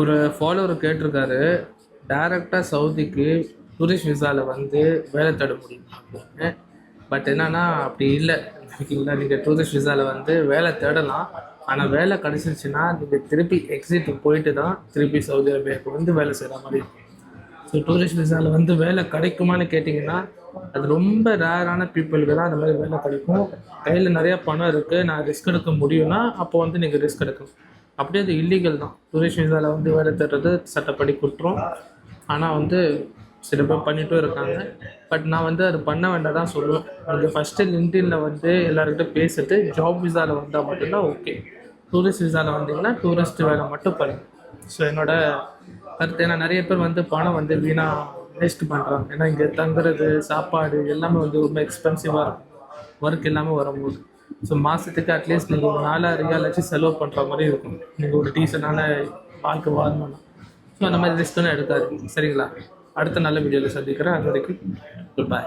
ஒரு ஃபாலோவர் கேட்டிருக்காரு, டைரக்டா சவுதிக்கு டூரிஸ்ட் விசால வந்து வேலை தேட முடியுமா அப்படின்னு. பட் என்னன்னா அப்படி இல்லை. ஓகேங்களா, நீங்கள் டூரிஸ்ட் விசால வந்து வேலை தேடலாம். ஆனால் வேலை கிடைச்சிருச்சுன்னா நீங்கள் திருப்பி எக்ஸிட் போயிட்டு தான் திருப்பி சவுதி அரேபியாவுக்கு வந்து வேலை செய்கிற மாதிரி இருக்கும். ஸோ டூரிஸ்ட் விசாவில் வந்து வேலை கிடைக்குமான்னு கேட்டிங்கன்னா, அது ரொம்ப ரேரான பீப்புளுக்கு தான் அந்த மாதிரி வேலை கிடைக்கும். கையில் நிறையா பணம் இருக்குது, நான் ரிஸ்க் எடுக்க முடியும்னா அப்போ வந்து நீங்கள் ரிஸ்க் எடுக்கணும். அப்படியே அது இல்லீகல் தான். டூரிஸ்ட் விசாவில் வந்து வேலை தேடுறது சட்டப்படி குற்றம். ஆனால் வந்து சில பேர் பண்ணிட்டும் இருக்காங்க. பட் நான் வந்து அது பண்ண வேண்டாம் தான் சொல்லுவேன். நீங்கள் ஃபஸ்ட்டு லிங்க்டின்ல வந்து எல்லாருக்கிட்ட பேசிட்டு ஜாப் விசாவில் வந்தால் மட்டும்தான் ஓகே. டூரிஸ்ட் விசாவில் வந்தீங்கன்னா டூரிஸ்ட் வேலை மட்டும் பண்ணுங்க. ஸோ என்னோட கருத்து, ஏன்னா நிறைய பேர் வந்து பணம் வந்து வீணாக வேஸ்ட் பண்ணுறாங்க. ஏன்னா இங்கே தங்குறது, சாப்பாடு எல்லாமே வந்து ரொம்ப எக்ஸ்பென்சிவாக இருக்கும் ஒர்க் எல்லாமே வரும்போது. ஸோ மாதத்துக்கு அட்லீஸ்ட் நீங்கள் ஒரு 4000 செலவு பண்ணுற மாதிரி இருக்கும் நீங்கள் ஒரு டீசெண்டான வாழ்க்கை வாழணும்னா. ஸோ அந்த மாதிரி ரிஸ்க்லாம் எடுக்காது. சரிங்களா? அடுத்த நல்ல வீடியோவில் சந்திக்கிறேன். அது வரைக்கும் குட் பை.